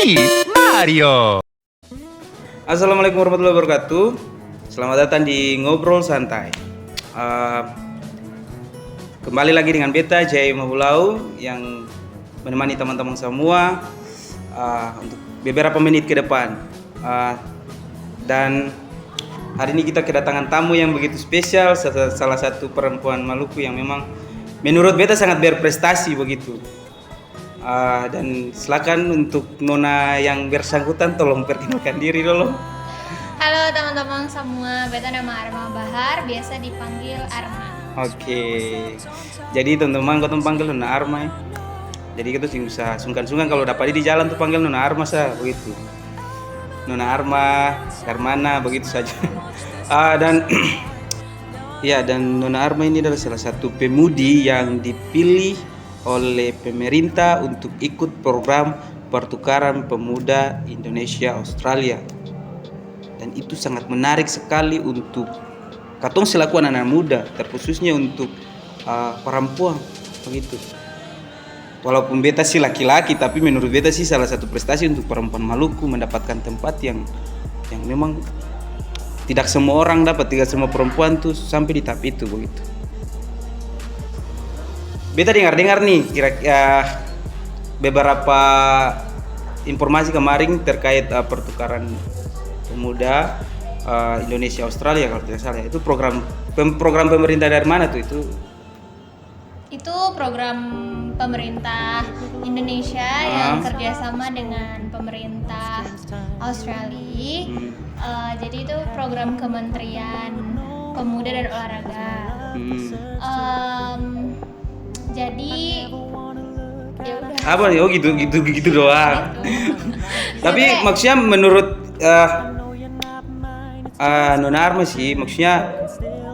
si Mario. Assalamualaikum warahmatullahi wabarakatuh. Selamat datang di Ngobrol Santai. Kembali lagi dengan beta Jai Mahulau yang menemani teman-teman semua untuk beberapa menit ke depan. Dan hari ini kita kedatangan tamu yang begitu spesial, salah satu perempuan Maluku yang memang menurut beta sangat berprestasi begitu. Dan silakan untuk Nona yang bersangkutan tolong perkenalkan diri dulu. Halo teman-teman semua, beta nama Arma Bahar, biasa dipanggil Arma. Oke. Jadi teman-teman kau panggil Nona Arma ya. Jadi kita sih bisa sungkan-sungkan kalau dapat di jalan tuh panggil Nona Arma sah begitu. Nona Arma, Hermana begitu saja. Dan ya, dan Nona Arma ini adalah salah satu pemudi yang dipilih oleh pemerintah untuk ikut program pertukaran pemuda Indonesia Australia. Dan itu sangat menarik sekali untuk katong selaku anak-anak muda, terkhususnya untuk perempuan begitu. Walaupun beta sih laki-laki, tapi menurut beta sih salah satu prestasi untuk perempuan Maluku mendapatkan tempat yang memang tidak semua orang dapat, tidak semua perempuan tuh sampai di tahap itu begitu. Beta dengar nih kira-kira beberapa informasi kemarin terkait pertukaran pemuda Indonesia Australia kalau tidak salah. Itu program pemerintah dari mana tuh itu? Itu program pemerintah Indonesia yang kerjasama dengan pemerintah Australia. Jadi itu program Kementerian Pemuda dan Olahraga. Jadi ya udah. Apa nih? Oh gitu doang. Tapi maksudnya menurut Nona Arma sih, maksudnya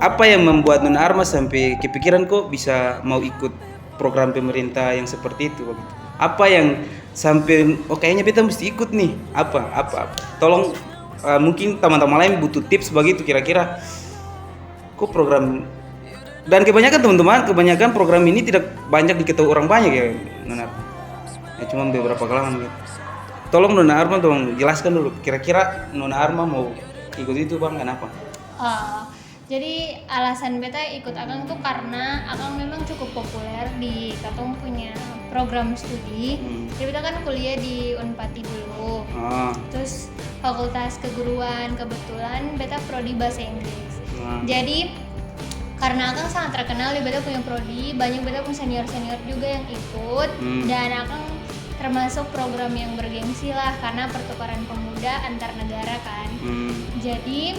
apa yang membuat Nona Arma sampai kepikiran kok bisa mau ikut program pemerintah yang seperti itu begitu? Apa yang sampai kayaknya beta mesti ikut nih? Apa? Tolong mungkin teman-teman lain butuh tips begitu kira-kira. Kok program dan kebanyakan program ini tidak banyak diketahui orang banyak ya Nona Arma. Ya cuma beberapa kalangan gitu. Tolong Nona Arma tolong jelaskan dulu kira-kira Nona Arma mau ikut itu bang, kenapa? Jadi alasan beta ikut Akang tuh karena Akang memang cukup populer di Katong punya program studi. Jadi beta kan kuliah di Unpati dulu. Terus fakultas keguruan, kebetulan beta prodi bahasa Inggris. Jadi karena Akang sangat terkenal di beta punya prodi, banyak beta punya senior-senior juga yang ikut. Dan Akang termasuk program yang bergengsi lah karena pertukaran pemuda antar negara kan. Jadi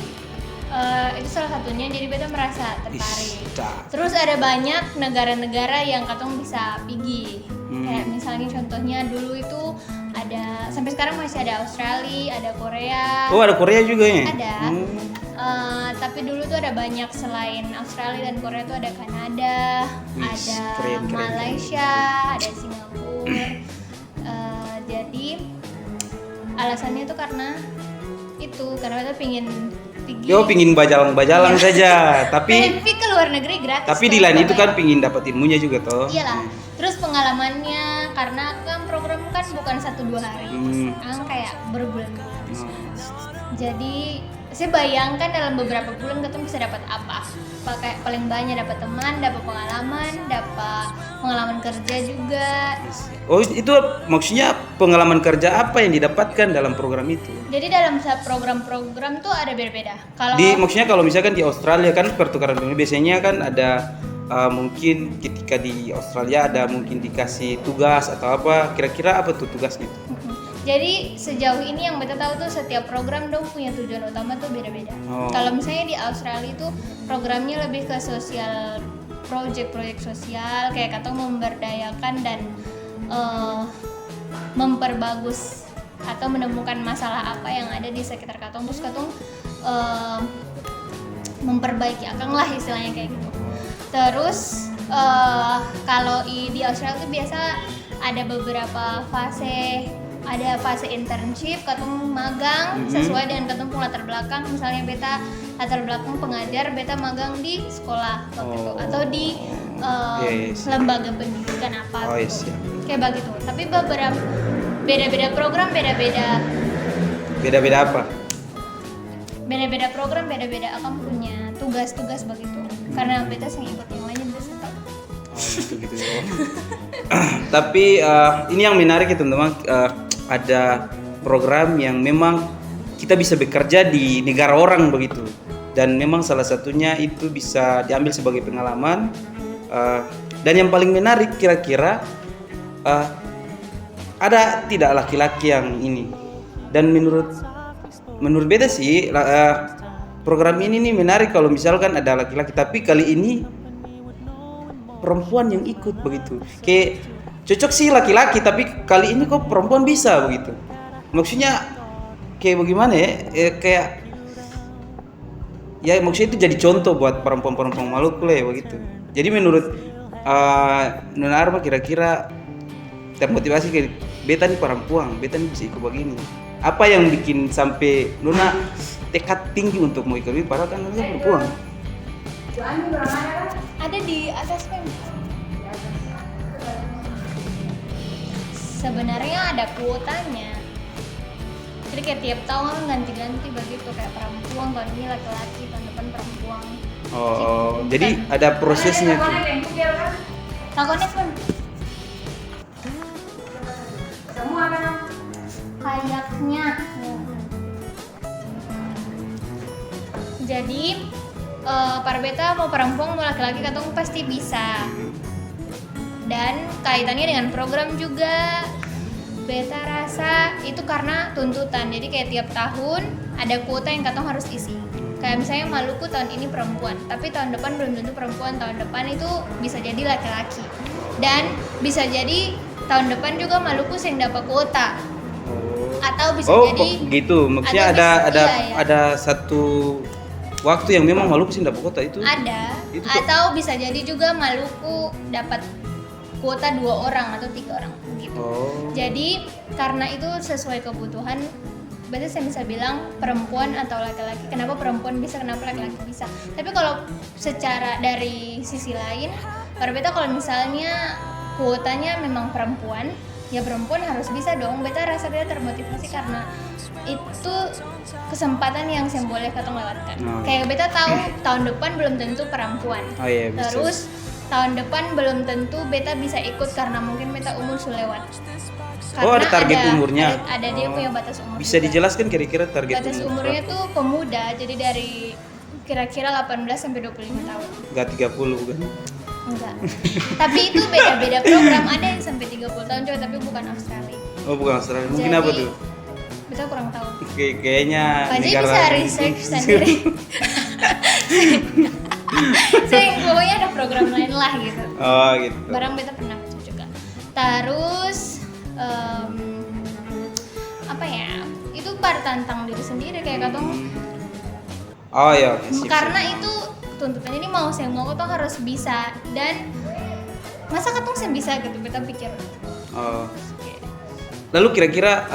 itu salah satunya, jadi beta merasa tertarik. Terus ada banyak negara-negara yang Katong bisa pergi. Kayak misalnya contohnya dulu itu ada, sampai sekarang masih ada Australia, ada Korea. Oh ada Korea juga ya? Ada. Tapi dulu tuh ada banyak selain Australia dan Korea tuh ada Kanada, ada Malaysia, ada Singapura. Jadi alasannya tuh karena kita pingin bajalan saja, tapi pergi ke luar negeri gratis. Tapi di lain itu kan pingin dapat ilmunya juga toh. Iyalah. Terus pengalamannya karena kan program kan bukan 1-2 hari, kan kayak berbulan-bulan. Jadi saya bayangkan dalam beberapa bulan kita bisa dapat apa? Paling banyak dapat teman, dapat pengalaman kerja juga. Oh itu maksudnya pengalaman kerja apa yang didapatkan dalam program itu? Jadi dalam program-program tuh ada beda-beda. Maksudnya kalau misalkan di Australia kan pertukaran pemuda biasanya kan ada mungkin ketika di Australia ada mungkin dikasih tugas atau apa, kira-kira apa tuh tugasnya? Jadi sejauh ini yang beta tahu tuh setiap program dong punya tujuan utama tuh beda-beda. Kalau misalnya di Australia itu programnya lebih ke sosial, proyek sosial kayak Katong memberdayakan dan memperbagus atau menemukan masalah apa yang ada di sekitar Katong, terus Katong memperbaiki Akang lah istilahnya kayak gitu. Terus kalau di Australia itu biasa ada beberapa fase. Ada fase internship, Katong magang sesuai dengan Katong latar belakang. Misalnya beta latar belakang pengajar, beta magang di sekolah atau di lembaga pendidikan apa kayak begitu. Tapi beda-beda program, beda-beda apa? beda-beda program, beda-beda akan punya tugas-tugas begitu. Karena beta yang ikut yang lainnya beta tahu. Gitu. Tapi ini yang menarik ya teman-teman, ada program yang memang kita bisa bekerja di negara orang begitu, dan memang salah satunya itu bisa diambil sebagai pengalaman. Dan yang paling menarik kira-kira ada tidak laki-laki yang ini, dan menurut beta sih program ini nih menarik kalau misalkan ada laki-laki, tapi kali ini perempuan yang ikut begitu. Kayak cocok sih laki-laki, tapi kali ini kok perempuan bisa begitu. Maksudnya kayak bagaimana ya? Kayak ya maksudnya itu jadi contoh buat perempuan-perempuan Maluku lah ya begitu. Jadi menurut Nona Arma kira-kira termotivasi kayak beta nih perempuan, beta nih bisa ikut begini. Apa yang bikin sampai Nona tekad tinggi untuk mau ikut ini, padahal kan Nona perempuan? Ada di atas mem. Sebenarnya ada kuotanya. Jadi kayak tiap tahun ganti-ganti begitu, kayak perempuan, tahun ini laki-laki, tahun depan perempuan. Oh, jadi ada prosesnya tuh. Lakonnya pun semua kan kayaknya. Jadi para beta mau perempuan mau laki-laki katong pasti bisa. Dan kaitannya dengan program juga beta rasa itu karena tuntutan. Jadi kayak tiap tahun ada kuota yang katong harus isi. Kayak misalnya Maluku tahun ini perempuan, tapi tahun depan belum tentu perempuan, tahun depan itu bisa jadi laki-laki. Dan bisa jadi tahun depan juga Maluku yang dapat kuota. Atau bisa jadi gitu. Maksudnya ada satu waktu yang memang Maluku sih dapat kuota itu. Ada. Itu atau bisa jadi juga Maluku dapat kuota 2 orang atau 3 orang gitu. Jadi karena itu sesuai kebutuhan, berarti saya bisa bilang perempuan atau laki-laki. Kenapa perempuan bisa, kenapa laki-laki bisa? Tapi kalau secara dari sisi lain, para beta kalau misalnya kuotanya memang perempuan, ya perempuan harus bisa dong. Beta rasa beta termotivasi karena itu kesempatan yang saya boleh katong lewatkan. Kayak beta tahu tahun depan belum tentu perempuan. Terus tahun depan belum tentu beta bisa ikut karena mungkin beta umur sudah lewat. Karena ada target umurnya. Ada dia punya batas umur. Bisa juga dijelaskan kira-kira target batas umurnya tuh pemuda, jadi dari kira-kira 18 sampai 25 tahun. Enggak 30 bukan? Enggak. Tapi itu beda-beda program, ada yang sampai 30 tahun coy, tapi bukan Australia. Oh, bukan Australia. Mungkin jadi, apa tuh? Kita kurang tahu. Kayaknya Pak bisa research sendiri. Pokoknya ada program lain lah gitu. Oh gitu. Barang beta pernah baca juga. Terus apa ya? Itu tantang diri sendiri kayak katong. Oh iya. Karena itu tuntutan ini mau saya mau katong harus bisa, dan masa katong saya bisa gitu beta pikir. Oh. Lalu kira-kira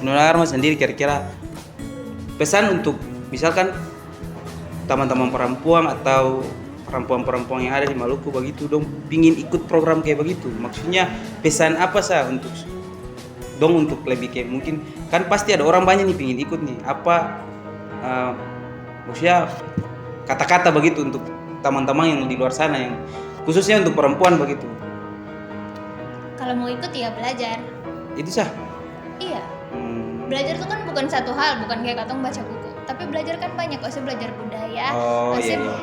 Nona Arma sendiri kira-kira pesan untuk misalkan teman-teman perempuan atau perempuan-perempuan yang ada di Maluku begitu dong pingin ikut program kayak begitu, maksudnya pesan apa sah untuk lebih kayak mungkin kan pasti ada orang banyak nih pingin ikut nih, apa maksudnya kata-kata begitu untuk teman-teman yang di luar sana yang khususnya untuk perempuan begitu. Kalau mau ikut ya belajar itu sah. Iya. Belajar itu kan bukan satu hal, bukan kayak katong baca buku, tapi belajar kan banyak. Osip belajar budaya,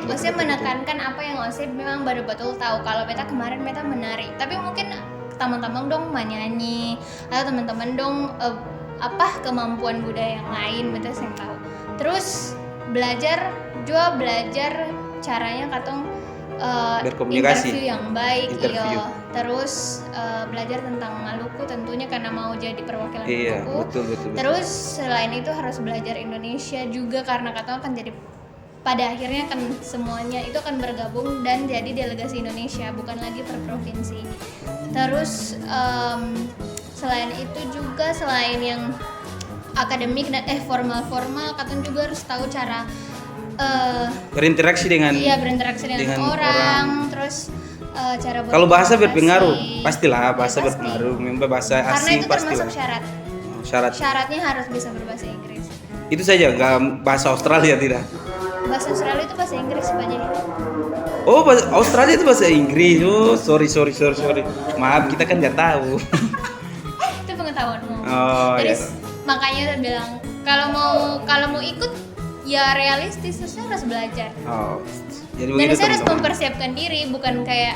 Osip menekankan apa yang Osip memang baru-baru tahu. Kalau beta kemarin beta menari, tapi mungkin teman-teman dong menyanyi atau teman-teman dong kemampuan budaya yang lain beta yang tahu. Terus belajar caranya katong berkomunikasi, interview yang baik, iya. Terus belajar tentang Maluku tentunya karena mau jadi perwakilan Maluku. Betul. Terus selain itu harus belajar Indonesia juga karena katanya akan jadi pada akhirnya kan semuanya itu akan bergabung dan jadi delegasi Indonesia, bukan lagi per provinsi. Terus selain itu juga selain yang akademik dan formal katanya juga harus tahu cara berinteraksi dengan orang. Terus cara Kalau bahasa berkomunikasi. berpengaruh, pastilah bahasa Ya, pasti. berpengaruh. Memang bahasa Karena asing itu termasuk pastilah. syarat. Syarat. Syaratnya harus bisa berbahasa Inggris. Itu saja, nggak bahasa Australia tidak. Bahasa Australia itu bahasa Inggris Pak Jadi. Oh, bahasa Australia itu bahasa Inggris. Oh, sorry. Maaf, kita kan nggak tahu. Itu pengetahuanmu. Oh, Terus iya. makanya saya bilang kalau mau ikut ya realistis, saya harus belajar. Oh, jadi Dan begitu saya harus teman-teman. mempersiapkan diri, bukan kayak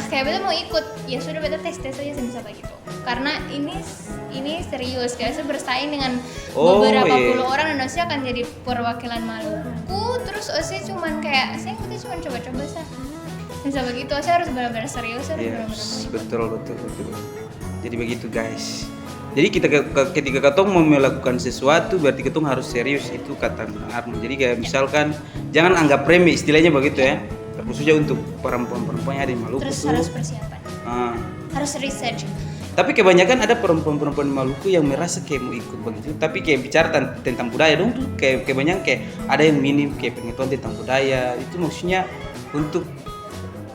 beta mau ikut, ya sudah beta tes aja saya bisa begitu. Karena ini serius, kayak saya bersaing dengan beberapa iya. puluh orang dan saya akan jadi perwakilan Maluku. Terus saya cuman kayak saya cuma coba-coba sah. Bisa begitu, saya harus benar-benar serius, saya harus Yes, benar-benar betul. Jadi begitu guys. Jadi ketika ketong mau melakukan sesuatu berarti ketong harus serius, itu kata Arno. Jadi kayak misalkan jangan anggap remeh, istilahnya begitu ya. Khususnya untuk perempuan-perempuan yang ada di Maluku. terus tuh. harus persiapan, Ah. harus research. Tapi kebanyakan ada perempuan-perempuan Maluku yang merasa kayak mau ikut begitu, tapi kayak bicara tentang budaya dong tuh kayak kebanyakan kayak ada yang minim kayak pengetahuan tentang budaya. Itu maksudnya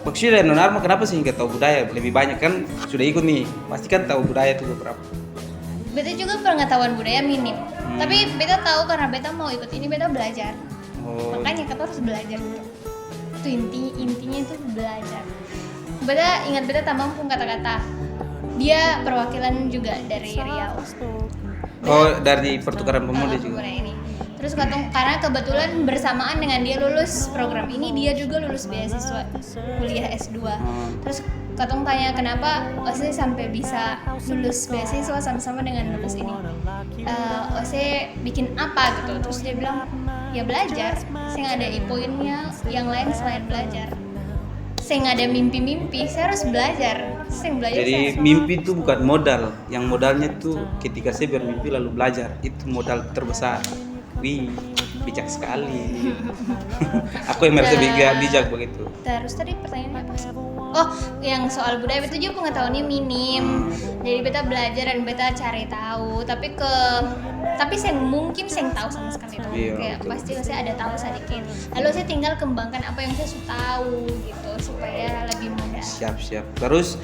dari Non Arma kenapa sih nggak tahu budaya lebih banyak kan sudah ikut nih, pasti kan tahu budaya tuh beberapa. Beta juga pengetahuan budaya minim, tapi beta tahu karena beta mau ikut ini, beta belajar. Oh, Makanya kita harus belajar gitu. Itu intinya itu belajar. Beta ingat beta tambah pun kata-kata. Dia perwakilan juga dari Riau. dari pertukaran pemuda juga. Pemuda ini. Terus karena kebetulan bersamaan dengan dia lulus program ini, dia juga lulus beasiswa kuliah S2. Terus katong tanya kenapa Ose sampai bisa lulus beasiswa sama-sama dengan lulus ini. Ose bikin apa gitu. Terus dia bilang ya belajar. Saya nggak ada poinnya yang lain selain belajar. Saya nggak ada mimpi-mimpi, saya harus belajar. Saya belajar. Jadi mimpi itu bukan modal, yang modalnya tuh ketika saya bermimpi lalu belajar, itu modal terbesar. Wih, bijak sekali. Aku yang merasa bijak begitu. Terus tadi pertanyaannya apa? Oh, yang soal budaya itu juga pengetahuannya minim. Jadi beta belajar dan beta cari tahu, tapi saya mungkin saya tahu sama sekali itu. Iya, Kayak betul. pasti saya ada tahu sedikit. Lalu saya tinggal kembangkan apa yang saya sudah tahu gitu supaya lebih mudah. Siap. Terus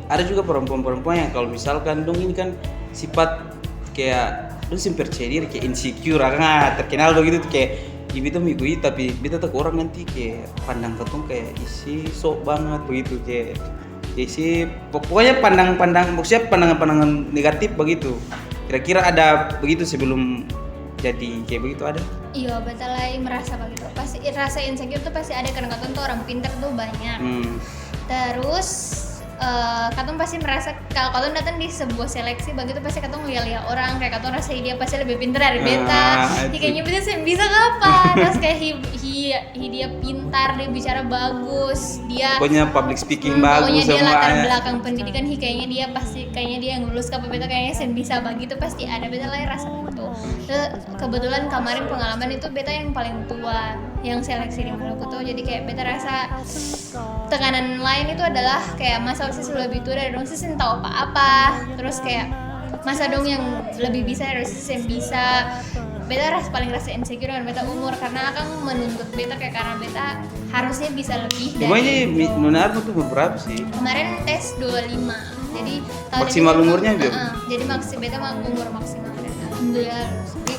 ada juga perempuan-perempuan yang kalau misalkan dong ini kan sifat kayak lu simper percaya diri kayak insecure, terkenal begitu tuh kayak ibu tuh migui tapi beta tuh orang nanti kayak pandang ketong kayak isi sok banget begitu kayak isi pokoknya maksudnya pandangan negatif begitu. Kira-kira ada begitu sebelum jadi kayak begitu ada? Iya, beta lagi merasa begitu. Pasti rasa insecure tuh pasti ada karena katong tuh orang pintar tuh banyak. Terus katong pasti merasa kalau katong datang di sebuah seleksi begitu pasti katong lihat orang kayak katong rasa dia pasti lebih pintar dari beta. Kayaknya beta bisa apa? Terus kayak dia pintar, dia bicara bagus, dia Pokoknya public speaking bagus pokoknya dia latar semuanya. belakang pendidikan kayaknya dia yang lulus ke beta kayaknya saya bisa begitu pasti ada beta lah rasa gitu. Terus kebetulan kemarin pengalaman itu beta yang paling tua yang seleksi di Maluku tuh, jadi kayak beta rasa tekanan lain itu adalah kayak masa usia lebih tua dari dong sih tahu apa-apa, terus kayak masa dong yang lebih bisa dari sih bisa. Beta paling rasa insecure dengan beta umur karena akan menuntut beta kayak karena beta harusnya bisa lebih dari Pokoknya Nona Arma tuh beberapa sih. kemarin tes 25, jadi tahun Maksimal ini umurnya beta- belum? jadi beta umur maksimal dan alhamdulillah lulus. Jadi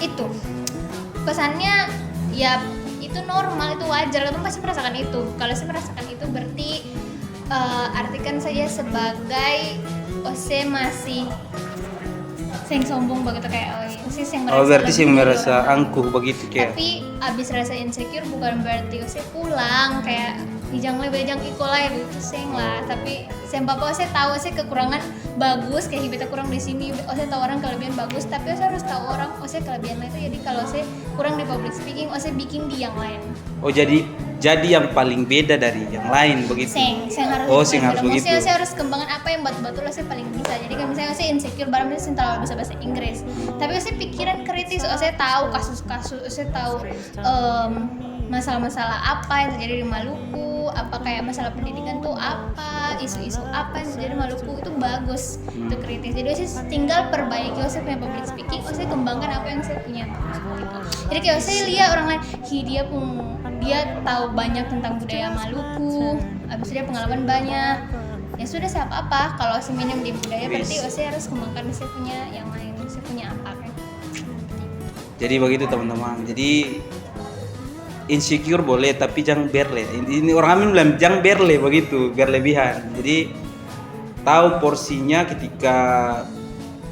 itu pesannya ya itu normal, itu wajar, kamu pasti merasakan itu. Kalau saya merasakan itu berarti artikan saja sebagai Ose masih sing sombong begitu kayak Ose yang merasa Berarti sih lebih dari merasa orang. angkuh begitu kayak. Tapi abis rasa insecure bukan berarti Ose pulang kayak bijang iko lah gitu sing lah. Tapi sem papa Ose tahu Ose kekurangan bagus kayak beta kurang di sini. Ose tahu orang kelebihan bagus, tapi Ose harus tahu orang Ose kelebihan lain itu. Jadi kalau Ose kurang di public speaking, Ose bikin di yang lain. Oh jadi yang paling beda dari yang lain begitu. Sing harus Oh, sing harus begitu. Ose harus kembangkan apa yang batu-batu Ose paling bisa. Jadi kan misalnya Ose insecure barang Ose terlalu bisa bahasa Inggris. Tapi Ose pikiran kritis, Ose tahu kasus-kasus, Ose tahu masalah-masalah apa yang terjadi di Maluku, apa kayak masalah pendidikan tuh apa, isu-isu apa yang terjadi di Maluku itu bagus, itu kritis. Jadi Ose tinggal perbaiki, Ose punya public speaking, Ose kembangkan apa yang saya punya. Gitu. Jadi kayak Ose lihat orang lain, dia dia tahu banyak tentang budaya Maluku, habis itu dia pengalaman banyak. Ya sudah, saya apa kalau saya minim di budaya, berarti saya harus kembangkan saya punya yang lain, saya punya apa kan. Jadi begitu teman-teman. Jadi insecure boleh tapi jangan berle. Ini orang Amin bilang jangan berle begitu, berlebihan. Jadi tahu porsinya ketika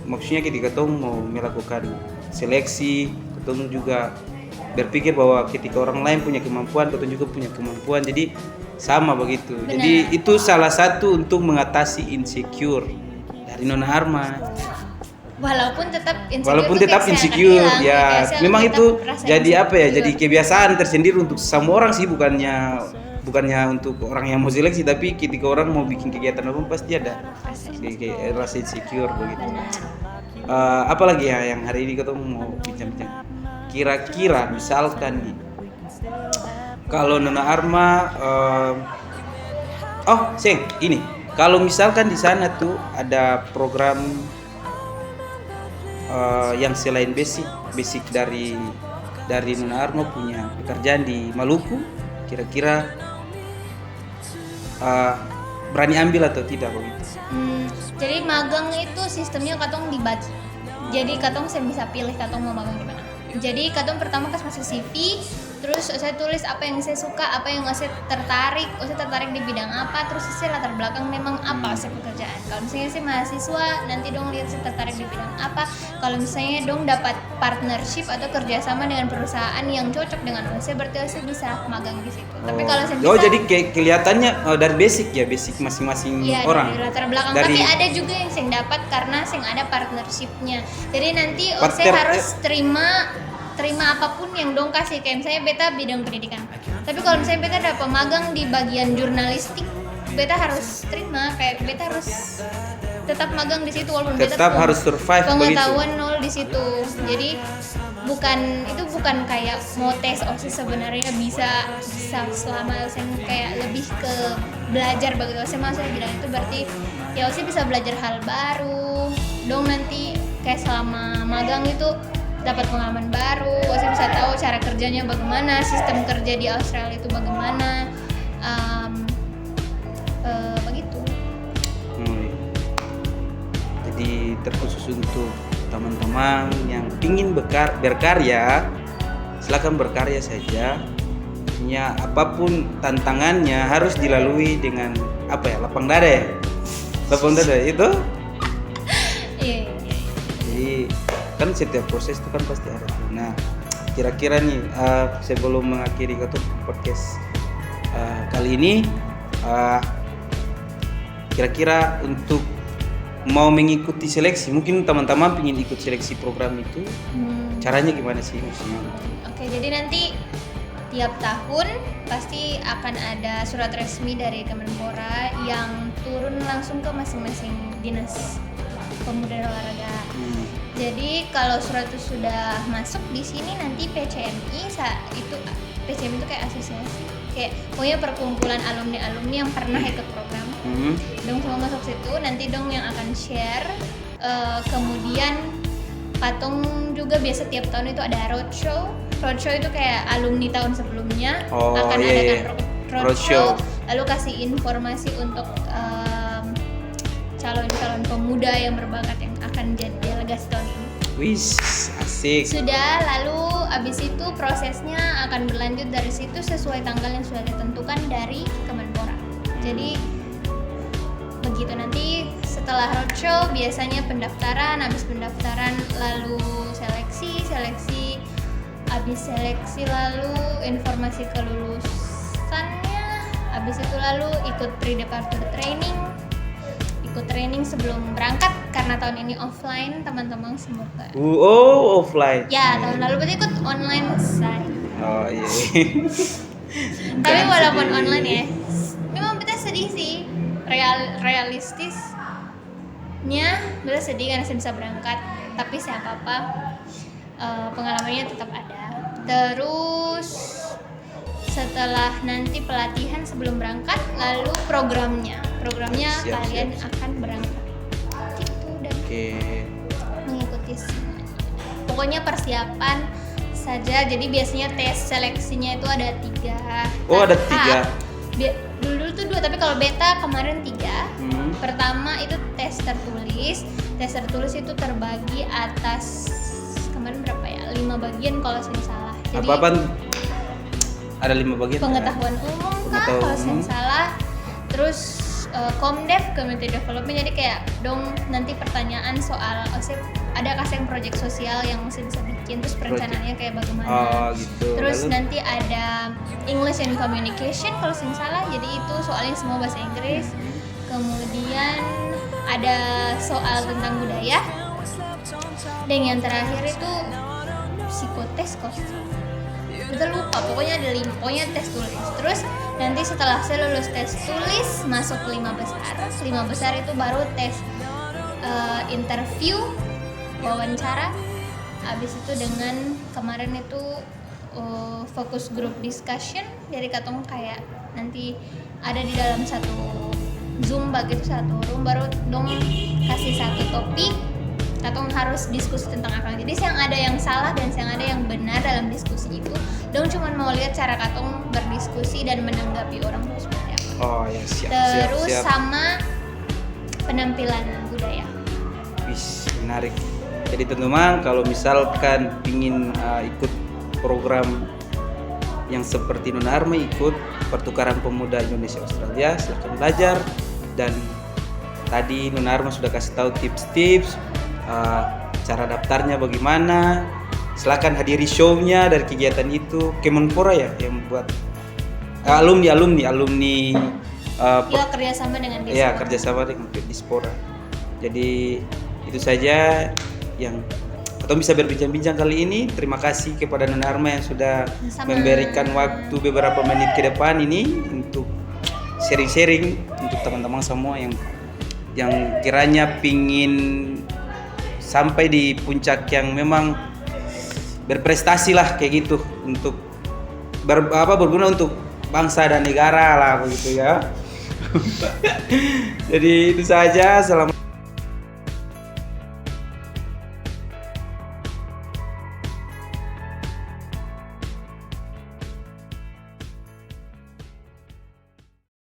maksudnya ketika tong mau melakukan seleksi, tong juga berpikir bahwa ketika orang lain punya kemampuan, tong juga punya kemampuan. Jadi sama begitu. Benar. Jadi itu salah satu untuk mengatasi insecure dari Nona Arma. Walaupun tetap insecure, Walaupun tuh tetap kayak saya akan insecure, bilang, ya kayak saya memang tetap itu rasa jadi apa ya? insecure. Jadi kebiasaan tersendiri untuk semua orang sih, bukannya untuk orang yang mau seleksi, tapi ketika orang mau bikin kegiatan apa pasti ada rasa insecure begitu. Apalagi ya yang hari ini kita mau bincang-bincang. Kira-kira misalkan nih, kalau Nona Arma, ini kalau misalkan di sana tuh ada program yang selain basic dari Nona Arma punya pekerjaan di Maluku, kira-kira berani ambil atau tidak begitu? Jadi magang itu sistemnya katong dibagi. Jadi katong saya bisa pilih katong mau magang di mana. Jadi katong pertama kasih masuk CV, terus saya tulis apa yang saya suka, apa yang saya tertarik, saya tertarik di bidang apa, terus saya latar belakang memang apa saya pekerjaan. Kalau misalnya saya mahasiswa, nanti dong lihat saya tertarik di bidang apa. Kalau misalnya dong dapat partnership atau kerjasama dengan perusahaan yang cocok dengan saya, berarti saya bisa magang di situ. Tapi kalau saya bisa, jadi kayak kelihatannya dari basic masing-masing ya, orang. Dari latar belakang. Tapi ada juga yang saya dapat karena saya ada partnershipnya. Jadi nanti saya harus terima apapun yang dong kasih. Kayak misalnya beta bidang pendidikan. Tapi kalau misalnya beta dapat magang di bagian jurnalistik, beta harus terima. Kayak beta harus tetap magang di situ walaupun tetap beta harus survive pengetahuan nol di situ. Jadi bukan kayak mau tes OSIS, sebenarnya bisa selama saya kayak lebih ke belajar begitu. Saya masuk di bidang itu berarti ya OSIS bisa belajar hal baru dong, nanti kayak selama magang itu dapat pengalaman baru. Saya bisa tahu cara kerjanya bagaimana, sistem kerja di Australia itu bagaimana, begitu. Jadi terkhusus untuk teman-teman yang ingin berkarya, silakan berkarya saja. Ya, apapun tantangannya harus dilalui dengan lapang dada ya. Lapang dada itu. Iya. Jadi kan setiap proses itu kan pasti ada. Nah, kira-kira nih sebelum mengakhiri podcast kali ini, kira-kira untuk mau mengikuti seleksi, mungkin teman-teman ingin ikut seleksi program itu, caranya gimana sih maksudnya? Oke, jadi nanti tiap tahun pasti akan ada surat resmi dari Kemenpora yang turun langsung ke masing-masing dinas pemuda dan olahraga. Jadi kalau surat itu sudah masuk di sini, nanti PCMI PCMI itu kayak asosiasi, kayak pokoknya perkumpulan alumni yang pernah ikut program. Dong semua masuk situ, nanti dong yang akan share. Kemudian patung juga biasa tiap tahun itu ada roadshow. Roadshow itu kayak alumni tahun sebelumnya akan adakan roadshow, lalu kasih informasi untuk calon-calon pemuda yang berbakat yang akan jadi delegasi tahun ini. Wis, asik. Sudah, lalu abis itu prosesnya akan berlanjut dari situ sesuai tanggal yang sudah ditentukan dari Kemenpora. Jadi begitu, nanti setelah roadshow biasanya pendaftaran, habis pendaftaran lalu seleksi, habis seleksi lalu informasi kelulusannya, habis itu lalu ikut pre-departure training, ikut training sebelum berangkat karena tahun ini offline teman-teman, semoga. Offline. Ya, tahun lalu berarti ikut online saya. Oh iya. Tapi walaupun online ya, memang kita sedih sih. Realistisnya beta sedih karena saya bisa berangkat, tapi siapa apa pengalamannya tetap ada. Terus setelah nanti pelatihan sebelum berangkat, lalu programnya kalian akan berangkat gitu dan mengikuti semuanya. Pokoknya persiapan saja. Jadi biasanya tes seleksinya itu ada 3. Oh, ada 3. Dulu tuh 2, tapi kalau beta kemarin 3. Pertama itu tes tertulis. Tes tertulis itu terbagi atas kemarin berapa ya? 5 bagian kalau saya salah. Jadi Apa-apaan? Ada 5 bagian. pengetahuan umum kah kalau saya salah. Terus Komdev, Community Development, jadi kayak dong nanti pertanyaan soal ada kasih proyek sosial yang mesti bisa bikin, terus perencanaannya kayak bagaimana. Oh gitu. Terus Lalu? nanti ada English and Communication kalau saya salah, jadi itu soalnya semua bahasa Inggris. Kemudian ada soal tentang budaya. Dan yang terakhir itu psikotes kok. Betul lupa, pokoknya ada 5, pokoknya tes tulis. Terus nanti setelah saya lulus tes tulis masuk 5 besar. 5 besar itu baru tes interview, wawancara. Habis itu dengan kemarin itu focus group discussion. Jadi katong kayak nanti ada di dalam satu Zoom begitu, satu room, baru dong kasih satu topik. Katong harus diskusi tentang akang. Jadi yang ada yang salah dan yang ada yang benar dalam diskusi itu. Dong cuma mau lihat cara katong berdiskusi dan menanggapi orang itu seperti apa. Oh ya, siap. Terus siap. sama penampilan budaya. Wis, menarik. Jadi teman-teman kalau misalkan ingin ikut program yang seperti Nona Arma, ikut pertukaran pemuda Indonesia Australia, silakan belajar. Dan tadi Nona Arma sudah kasih tahu tips-tips cara daftarnya bagaimana. Silakan hadiri show-nya dari kegiatan itu. Kemenpora ya yang buat alumni Ya kerjasama dengan Dispora. ya kerjasama dengan Dispora. Jadi itu saja yang atau bisa berbincang-bincang kali ini. Terima kasih kepada Nona Arma yang sudah Sama. memberikan waktu beberapa menit ke depan ini untuk sharing-sharing untuk teman-teman semua yang kiranya pingin sampai di puncak yang memang berprestasi lah kayak gitu, untuk berguna untuk bangsa dan negara lah begitu ya. Jadi itu saja, selamat